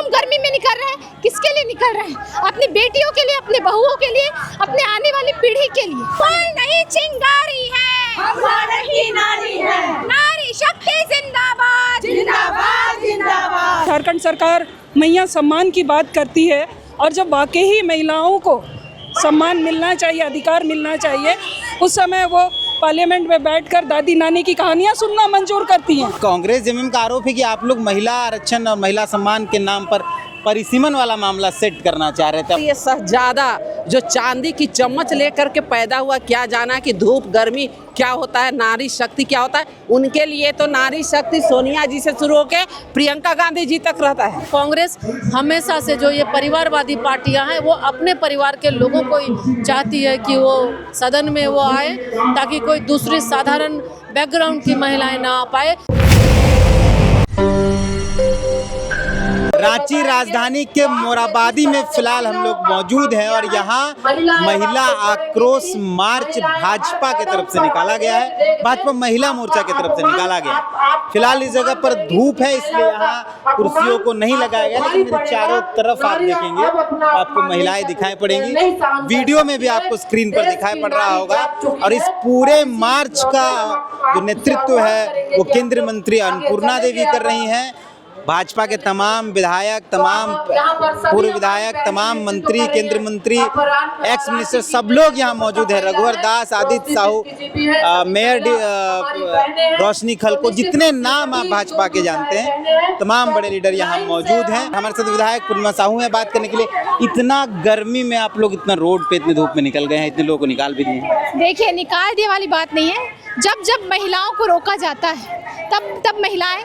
गर्मी में निकल रहे हैं, किसके लिए निकल रहे हैं? अपनी बेटियों के लिए, अपने बहुओं के लिए, अपने आने वाली पीढ़ी के लिए। कोई नहीं चिंगारी है, हम भारत की नारी है, नारी शक्ति जिंदाबाद जिंदाबाद जिंदाबाद। झारखंड सरकार मैया सम्मान की बात करती है और जब वाकई ही महिलाओं को सम्मान मिलना चाहिए, अधिकार मिलना चाहिए, उस समय वो पार्लियामेंट में बैठकर दादी नानी की कहानियां सुनना मंजूर करती हैं। कांग्रेस जेएमएम का आरोप है कि आप लोग महिला आरक्षण और महिला सम्मान के नाम पर परिसीमन वाला मामला सेट करना चाह रहे थे। ये शहजादा जो चांदी की चम्मच लेकर के पैदा हुआ, क्या जाना कि धूप गर्मी क्या होता है, नारी शक्ति क्या होता है। उनके लिए तो नारी शक्ति सोनिया जी से शुरू होकर प्रियंका गांधी जी तक रहता है। कांग्रेस हमेशा से जो ये परिवारवादी पार्टियां हैं वो अपने परिवार के लोगों को ही चाहती है कि वो सदन में वो आए, ताकि कोई दूसरी साधारण बैकग्राउंड की महिलाएं ना आ पाए। रांची राजधानी के मोराबादी में फिलहाल हम लोग मौजूद हैं और यहाँ महिला आक्रोश मार्च भाजपा की तरफ से निकाला गया है, भाजपा महिला मोर्चा की तरफ से निकाला गया है। फिलहाल इस जगह पर धूप है इसलिए यहाँ कुर्सियों को नहीं लगाया गया, लेकिन मेरे चारों तरफ आप देखेंगे आपको महिलाएं दिखाई पड़ेंगी, वीडियो में भी आपको स्क्रीन पर दिखाई पड़ रहा होगा। और इस पूरे मार्च का जो नेतृत्व है वो केंद्रीय मंत्री अन्नपूर्णा देवी कर रही हैं। भाजपा के तमाम विधायक, तमाम पूर्व विधायक, तमाम मंत्री, केंद्रीय मंत्री, एक्स मिनिस्टर सब लोग यहाँ मौजूद हैं। रघुवर दास, आदित्य साहू, मेयर रोशनी खलको, जितने नाम आप भाजपा के जानते हैं तमाम बड़े लीडर यहाँ मौजूद हैं। हमारे साथ विधायक पूर्णिमा साहू हैं बात करने के लिए। इतना गर्मी में आप लोग इतना रोड पे इतनी धूप में निकल गए हैं, इतने लोगों को निकाल भी दिए हैं। देखिए, निकाल दिए वाली बात नहीं है। जब जब महिलाओं को रोका जाता है तब महिलाएं,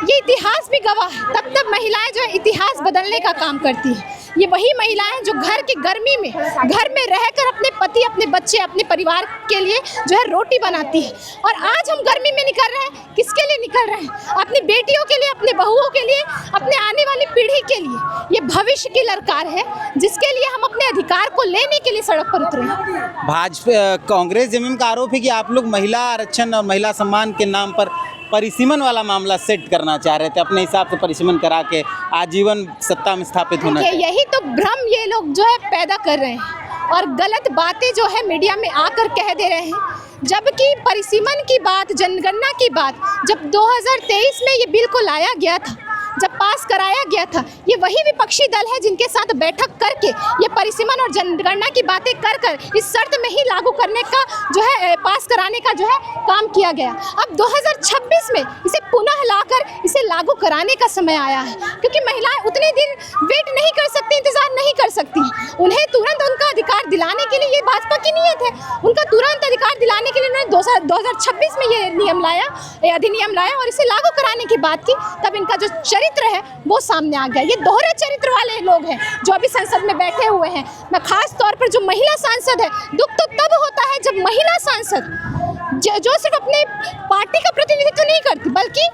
ये इतिहास भी गवाह है, तब महिलाएं जो है इतिहास बदलने का काम करती है। ये वही महिलाएं जो घर की गर्मी में घर में रहकर अपने पति, अपने बच्चे, अपने परिवार के लिए जो है रोटी बनाती है। और आज हम गर्मी में निकल रहे हैं, किसके लिए निकल रहे हैं? अपनी बेटियों के लिए, अपने बहुओं के लिए, अपने आने वाली पीढ़ी के लिए। ये भविष्य की ललकार है जिसके लिए हम अपने अधिकार को लेने के लिए सड़क पर उतरे हैं। भाजपा कांग्रेस जेएमएम का आरोप है कि आप लोग महिला आरक्षण और महिला सम्मान के नाम पर परिसीमन वाला मामला सेट करना चाह रहे थे, अपने हिसाब से परिसीमन करा के आजीवन सत्ता में स्थापित होना। यही तो भ्रम ये लोग जो है पैदा कर रहे हैं और गलत बातें जो है मीडिया में आकर कह दे रहे हैं। जबकि परिसीमन की बात, जनगणना की बात जब 2023 में ये बिल को लाया गया था, जब पास कराया गया था, ये वही विपक्षी दल है जिनके साथ बैठक करके ये परिसीमन और जनगणना की बातें कर इस शर्त में ही लागू करने का जो है, पास कराने का जो है काम किया गया। अब 2026 में इसे पुनः लाकर इसे लागू कराने का समय आया है, क्योंकि महिलाएं उतने दिन वेट नहीं कर सकती, इंतजार नहीं कर सकती। उन्हें तुरंत उनका अधिकार दिलाने के लिए, ये भाजपा की नीयत है, उनका तुरंत अधिकार दिलाने के लिए उन्होंने 2026 में ये नियम लाया, ये अधिनियम लाया और इसे लागू कराने की बात की। तब इनका जो चरित्र है वो सामने आ गया। ये दोहरे चरित्र वाले लोग हैं जो अभी संसद में बैठे हुए हैं। मैं खास तौर पर जो महिला सांसद है, दुख तो तब होता है जब महिला सांसद जो सिर्फ अपने पार्टी का प्रतिनिधित्व नहीं करती, बल्कि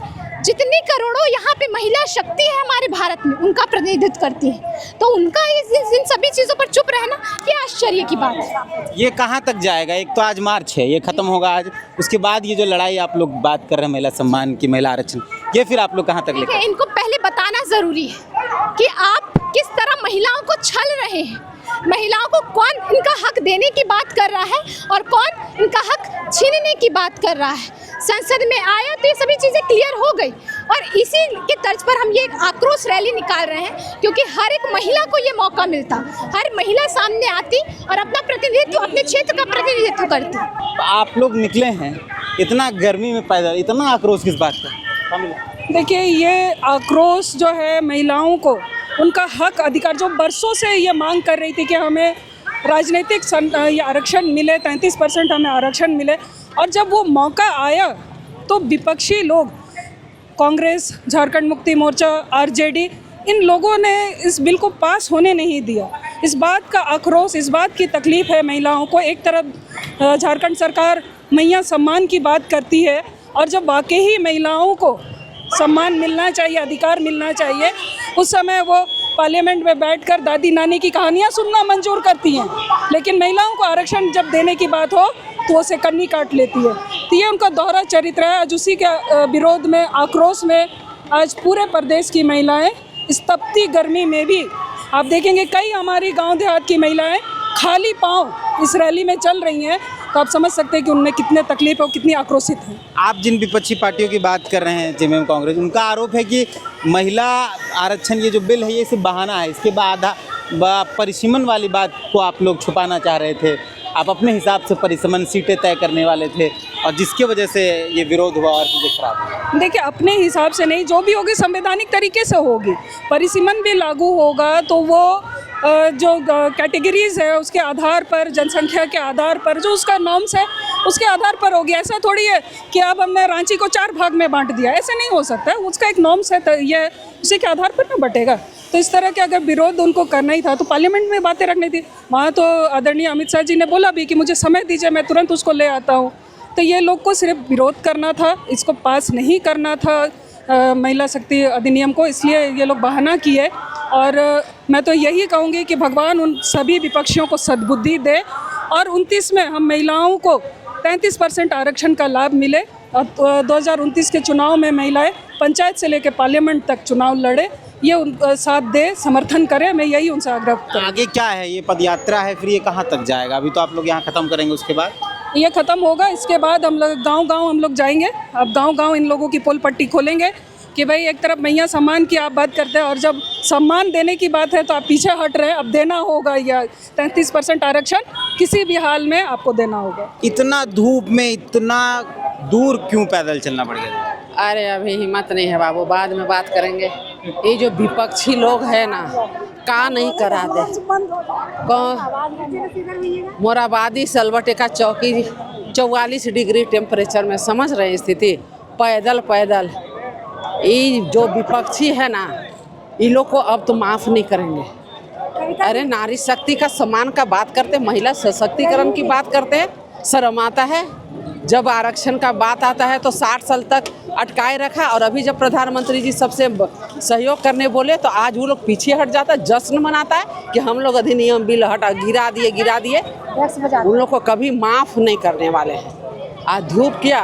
जितनी करोड़ों यहाँ पे महिला शक्ति है हमारे भारत में, उनका प्रतिनिधित्व करती है। तो उनका इन सभी चीज़ों पर चुप रहना ये आश्चर्य की बात है। ये कहाँ तक जाएगा? एक तो आज मार्च है, ये खत्म होगा आज, उसके बाद ये जो लड़ाई आप लोग बात कर रहे हैं महिला सम्मान की, महिला आरक्षण, ये फिर आप लोग कहाँ तक लेकर? इनको पहले बताना जरूरी है कि आप किस तरह महिलाओं को छल रहे हैं। महिलाओं को कौन इनका हक देने की बात कर रहा है और कौन इनका हक छीनने की बात कर रहा है। संसद में आया तो ये सभी चीज़ें क्लियर हो गई और इसी के तर्ज पर हम ये एक आक्रोश रैली निकाल रहे हैं, क्योंकि हर एक महिला को ये मौका मिलता, हर महिला सामने आती और अपना प्रतिनिधित्व, अपने क्षेत्र का प्रतिनिधित्व करती। आप लोग निकले हैं इतना गर्मी में पैदल, इतना आक्रोश किस बात का? देखिए, ये आक्रोश जो है महिलाओं को उनका हक, अधिकार, जो बरसों से ये मांग कर रही थी कि हमें राजनीतिक आरक्षण मिले, 33% हमें आरक्षण मिले, और जब वो मौका आया तो विपक्षी लोग, कांग्रेस, झारखंड मुक्ति मोर्चा, आरजेडी, इन लोगों ने इस बिल को पास होने नहीं दिया। इस बात का आक्रोश, इस बात की तकलीफ़ है महिलाओं को। एक तरफ झारखंड सरकार मैया सम्मान की बात करती है और जब वाकई ही महिलाओं को सम्मान मिलना चाहिए, अधिकार मिलना चाहिए, उस समय वो पार्लियामेंट में बैठकर दादी नानी की कहानियां सुनना मंजूर करती हैं। लेकिन महिलाओं को आरक्षण जब देने की बात हो तो वो उसे कन्नी काट लेती है। तो ये उनका दोहरा चरित्र है। आज उसी के विरोध में, आक्रोश में आज पूरे प्रदेश की महिलाएं इस तपती गर्मी में भी आप देखेंगे कई हमारी गांव देहात की महिलाएं खाली पांव इस रैली में चल रही हैं, तो आप समझ सकते हैं कि उनमें कितने तकलीफ और कितनी आक्रोशित हैं। आप जिन विपक्षी पार्टियों की बात कर रहे हैं जेएमएम कांग्रेस, उनका आरोप है कि महिला आरक्षण ये जो बिल है ये सिर्फ बहाना है, इसके बाद परिसीमन वाली बात को आप लोग छुपाना चाह रहे थे। आप अपने हिसाब से परिसीमन सीटें तय करने वाले थे और जिसकी वजह से ये विरोध हुआ और चीज़ें खराब हुई। देखिए, अपने हिसाब से नहीं, जो भी होगी संवैधानिक तरीके से होगी। परिसीमन भी लागू होगा तो वो जो कैटेगरीज है उसके आधार पर, जनसंख्या के आधार पर जो उसका नॉर्म्स है उसके आधार पर होगी। ऐसा थोड़ी है कि अब हमने रांची को 4 भाग में बांट दिया, ऐसे नहीं हो सकता है। उसका एक नॉर्म्स है, तो ये उसी के आधार पर ना बटेगा। तो इस तरह के अगर विरोध उनको करना ही था तो पार्लियामेंट में बातें रखनी थी। वहाँ तो आदरणीय अमित शाह जी ने बोला भी कि मुझे समय दीजिए, मैं तुरंत उसको ले आता हूँ। तो ये लोग को सिर्फ विरोध करना था, इसको पास नहीं करना था महिला शक्ति अधिनियम को, इसलिए ये लोग बहाना किए। और मैं तो यही कहूँगी कि भगवान उन सभी विपक्षियों को सद्बुद्धि दे और 29 में हम महिलाओं को 33% आरक्षण का लाभ मिले और 2029 के चुनाव में महिलाएं पंचायत से लेकर पार्लियामेंट तक चुनाव लड़े, ये उनका साथ दे, समर्थन करें। मैं यही उनसे आग्रह करूँ। आगे क्या है, ये पदयात्रा है, फिर ये कहाँ तक जाएगा? अभी तो आप लोग यहाँ ख़त्म करेंगे, उसके बाद ये ख़त्म होगा, इसके बाद हम लोग गांव-गांव हम लोग जाएंगे। अब गांव-गांव इन लोगों की पोल पट्टी खोलेंगे कि भाई एक तरफ मैया सम्मान की आप बात करते हैं और जब सम्मान देने की बात है तो आप पीछे हट रहे हैं। अब देना होगा, या 33% आरक्षण किसी भी हाल में आपको देना होगा। इतना धूप में इतना दूर क्यों पैदल चलना पड़ गया? अरे अभी हिम्मत नहीं है बाबू, बाद में बात करेंगे। ये जो विपक्षी लोग है ना, का नहीं करा दे। मोराबादी सलवटेका चौकी 44 डिग्री टेम्परेचर में, समझ रहे हैं स्थिति। पैदल पैदल ये जो विपक्षी है ना, ये लोग को अब तो माफ़ नहीं करेंगे। अरे नारी शक्ति का सम्मान का बात करते, महिला सशक्तिकरण की बात करते, शर्म आता है। जब आरक्षण का बात आता है तो 60 साल तक अटकाए रखा, और अभी जब प्रधानमंत्री जी सबसे सहयोग करने बोले तो आज वो लोग पीछे हट जाता है, जश्न मनाता है कि हम लोग अधिनियम बिल हटा गिरा दिए। उन लोग को कभी माफ़ नहीं करने वाले हैं। आज धूप क्या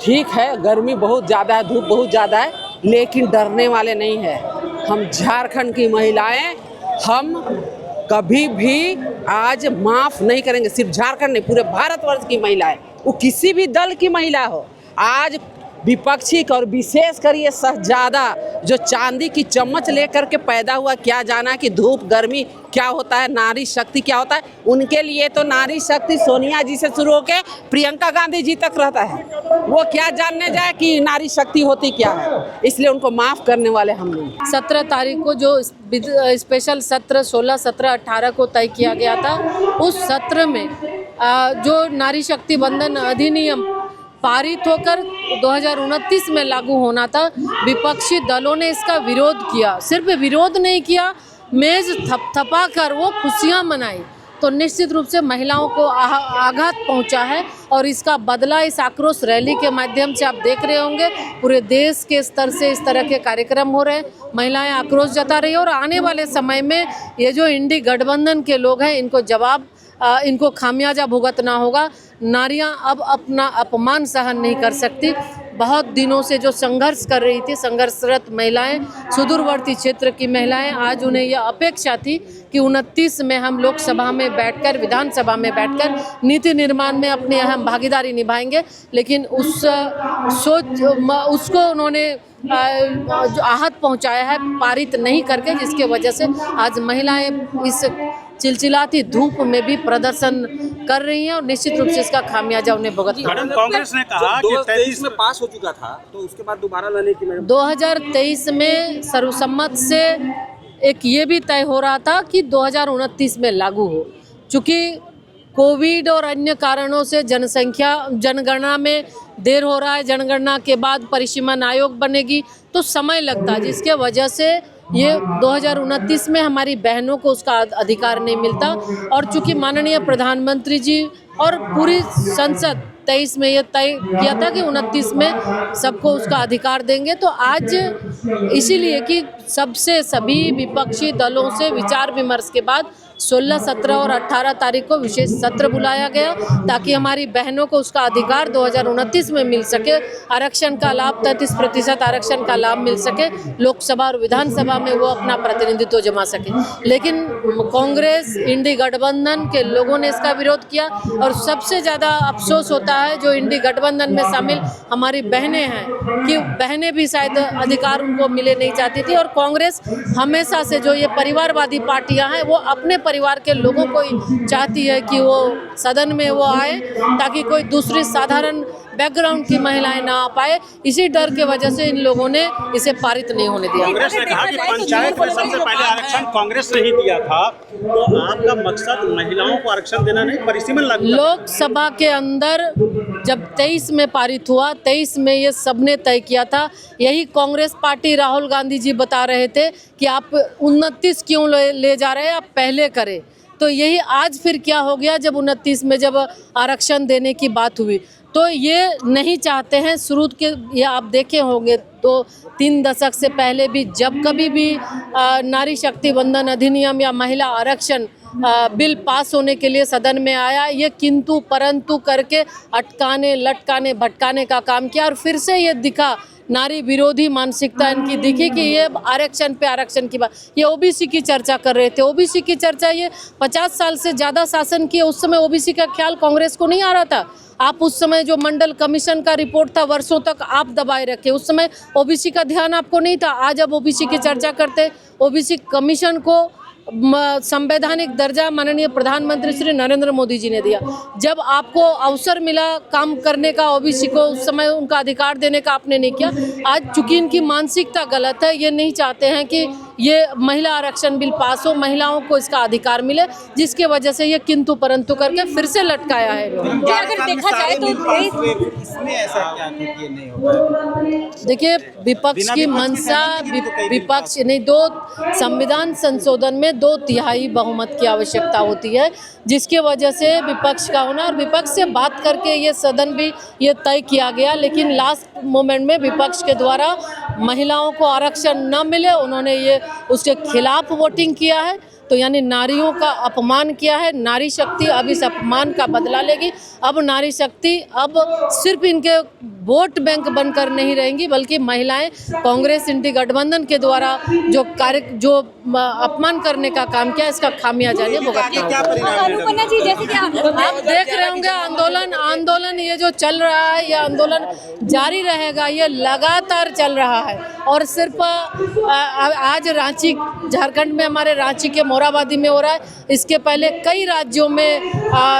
ठीक है, गर्मी बहुत ज़्यादा है, धूप बहुत ज़्यादा है, लेकिन डरने वाले नहीं है। हम झारखंड की महिलाएं, हम कभी भी आज माफ़ नहीं करेंगे। सिर्फ झारखंड नहीं, पूरे भारतवर्ष की महिलाएं, वो किसी भी दल की महिला हो, आज विपक्षी और विशेष कर ये शहजादा जो चांदी की चम्मच लेकर के पैदा हुआ, क्या जाना कि धूप गर्मी क्या होता है, नारी शक्ति क्या होता है। उनके लिए तो नारी शक्ति सोनिया जी से शुरू होकर प्रियंका गांधी जी तक रहता है। वो क्या जानने जाए कि नारी शक्ति होती क्या है, इसलिए उनको माफ़ करने वाले हम नहीं। 17 तारीख को जो स्पेशल सत्र 16, 17, 18 को तय किया गया था, उस सत्र में जो नारी शक्ति बंधन अधिनियम पारित होकर 2029 में लागू होना था, विपक्षी दलों ने इसका विरोध किया। सिर्फ विरोध नहीं किया, मेज थपथपा कर वो खुशियां मनाई। तो निश्चित रूप से महिलाओं को आघात पहुंचा है और इसका बदला इस आक्रोश रैली के माध्यम से आप देख रहे होंगे। पूरे देश के स्तर से इस तरह के कार्यक्रम हो रहे हैं, महिलाएं आक्रोश जता रही है। और आने वाले समय में ये जो इंडी गठबंधन के लोग हैं, इनको खामियाजा भुगतना होगा। नारियां अब अपना अपमान सहन नहीं कर सकती। बहुत दिनों से जो संघर्ष कर रही थी, संघर्षरत महिलाएं, सुदूरवर्ती क्षेत्र की महिलाएं, आज उन्हें यह अपेक्षा थी कि 29 में हम लोकसभा में बैठकर, विधानसभा में बैठकर नीति निर्माण में अपनी अहम भागीदारी निभाएंगे। लेकिन उसको उन्होंने जो आहत पहुंचाया है पारित नहीं करके, जिसके वजह से आज महिलाएं इस चिलचिलाती धूप में भी प्रदर्शन कर रही हैं और निश्चित रूप से इसका खामियाजा उन्हें भुगतना। मैडम, कांग्रेस ने कहा कि 2023 में पास हो चुका था, तो उसके बाद दोबारा लाने की। 2023 में सर्वसम्मत से एक ये भी तय हो रहा था कि 2029 में लागू हो। चूँकि कोविड और अन्य कारणों से जनगणना में देर हो रहा है, जनगणना के बाद परिसीमन आयोग बनेगी तो समय लगता है, जिसके वजह से ये 2029 में हमारी बहनों को उसका अधिकार नहीं मिलता। और चूंकि माननीय प्रधानमंत्री जी और पूरी संसद 23 में ये तय किया था कि 29 में सबको उसका अधिकार देंगे, तो आज इसीलिए कि सबसे सभी विपक्षी दलों से विचार विमर्श के बाद 16, 17 और 18 तारीख को विशेष सत्र बुलाया गया ताकि हमारी बहनों को उसका अधिकार 2029 में मिल सके, आरक्षण का लाभ 33% आरक्षण का लाभ मिल सके, लोकसभा और विधानसभा में वो अपना प्रतिनिधित्व जमा सके। लेकिन कांग्रेस इंडी गठबंधन के लोगों ने इसका विरोध किया और सबसे ज़्यादा अफसोस होता है जो इंडी गठबंधन में शामिल हमारी बहनें हैं कि बहनें भी शायद अधिकार उनको मिले नहीं चाहती थी। और कांग्रेस हमेशा से जो ये परिवारवादी पार्टियां हैं वो अपने परिवार के लोगों को ही चाहती है कि वो सदन में वो आए ताकि कोई दूसरी साधारण बैकग्राउंड की महिलाएं ना आ पाए। इसी डर के वजह से इन लोगों ने इसे पारित नहीं होने दिया। कांग्रेस ने कहा कि पंचायत में सबसे पहले आरक्षण कांग्रेस ने ही दिया था, तो आपका मकसद महिलाओं को आरक्षण देना नहीं, परिसीमन लागू करना। लोकसभा के अंदर जब 23 में पारित हुआ, 23 में ये सबने तय किया था। यही कांग्रेस पार्टी राहुल गांधी जी बता रहे थे कि आप 29 क्यों ले जा रहे हैं, आप पहले करें। तो यही आज फिर क्या हो गया जब 29 में जब आरक्षण देने की बात हुई तो ये नहीं चाहते हैं। शुरू के ये आप देखे होंगे तो 3 दशक से पहले भी जब कभी भी नारी शक्ति वंदन अधिनियम या महिला आरक्षण बिल पास होने के लिए सदन में आया, ये किंतु परंतु करके अटकाने लटकाने भटकाने का काम किया और फिर से ये दिखा नारी विरोधी मानसिकता इनकी दिखी कि ये आरक्षण पे आरक्षण की बात, ये ओबीसी की चर्चा कर रहे थे। ओबीसी की चर्चा ये 50 साल से ज़्यादा शासन किए, उस समय ओबीसी का ख्याल कांग्रेस को नहीं आ रहा था। आप उस समय जो मंडल कमीशन का रिपोर्ट था वर्षों तक आप दबाए रखे, उस समय ओबीसी का ध्यान आपको नहीं था। आज अब ओबीसी की चर्चा करते, ओबीसी कमीशन को संवैधानिक दर्जा माननीय प्रधानमंत्री श्री नरेंद्र मोदी जी ने दिया। जब आपको अवसर मिला काम करने का ओबीसी को, उस समय उनका अधिकार देने का आपने नहीं किया। आज चूंकि इनकी मानसिकता गलत है, ये नहीं चाहते हैं कि ये महिला आरक्षण बिल पास हो, महिलाओं को इसका अधिकार मिले, जिसके वजह से ये किंतु परंतु करके फिर से लटकाया है। अगर देखा जाए तो इसमें ऐसा क्या है कि ये नहीं होगा? देखिए विपक्ष की मंशा, विपक्ष नहीं, 2 संविधान संशोधन में 2/3 बहुमत की आवश्यकता होती है, जिसके वजह से विपक्ष का होना और विपक्ष से बात करके ये सदन भी ये तय किया गया। लेकिन लास्ट मोमेंट में विपक्ष के द्वारा महिलाओं को आरक्षण न मिले, उन्होंने ये उसके खिलाफ वोटिंग किया है। तो यानी नारियों का अपमान किया है। नारी शक्ति अब इस अपमान का बदला लेगी। अब नारी शक्ति अब सिर्फ इनके वोट बैंक बनकर नहीं रहेंगी, बल्कि महिलाएं कांग्रेस इंडी गठबंधन के द्वारा जो अपमान करने का काम किया, इसका खामियाजा ये भुगतना होगा। जी जैसे कि आप देख रहे होंगे आंदोलन ये जो चल रहा है, ये आंदोलन जारी रहेगा, ये लगातार चल रहा है। और सिर्फ आज रांची, झारखंड में हमारे रांची के मोराबादी में हो रहा है, इसके पहले कई राज्यों में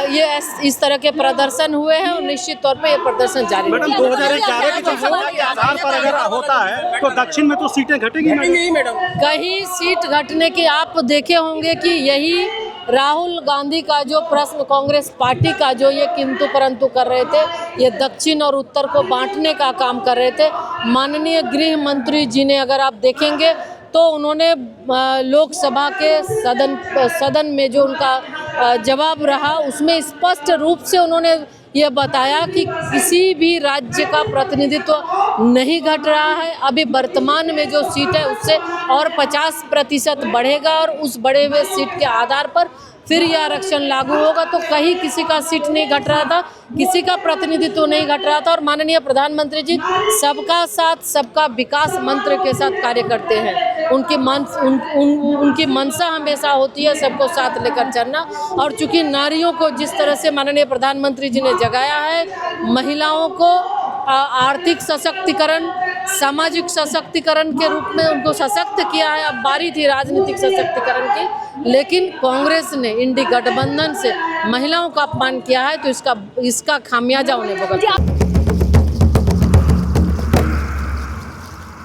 ये इस तरह के प्रदर्शन हुए हैं और निश्चित तौर पे ये प्रदर्शन जारी रहेगा। 2011 के जो आधार पर अगर होता है तो दक्षिण में तो सीटें घटेंगी नहीं मैडम। कहीं सीट घटने की आप देखे होंगे कि यही राहुल गांधी का जो प्रश्न कांग्रेस पार्टी का जो ये किंतु परंतु कर रहे थे, ये दक्षिण और उत्तर को बांटने का काम कर रहे थे। माननीय गृह मंत्री जी ने अगर आप देखेंगे तो उन्होंने लोकसभा के सदन में जो उनका जवाब रहा, उसमें स्पष्ट रूप से उन्होंने ये बताया कि किसी भी राज्य का प्रतिनिधित्व नहीं घट रहा है। अभी वर्तमान में जो सीट है उससे और 50% बढ़ेगा और उस बढ़े हुए सीट के आधार पर फिर यह आरक्षण लागू होगा। तो कहीं किसी का सीट नहीं घट रहा था, किसी का प्रतिनिधित्व नहीं घट रहा था। और माननीय प्रधानमंत्री जी सबका साथ सबका विकास मंत्र के साथ कार्य करते हैं। उनकी मंशा हमेशा होती है सबको साथ लेकर चलना। और चूंकि नारियों को जिस तरह से माननीय प्रधानमंत्री जी ने जगाया है, महिलाओं को आर्थिक सशक्तिकरण, सामाजिक सशक्तिकरण के रूप में उनको सशक्त किया है। अब बारी थी राजनीतिक सशक्तिकरण की, लेकिन कांग्रेस ने इंडी गठबंधन से महिलाओं का अपमान किया है, तो इसका खामियाजा उन्हें भुगतना।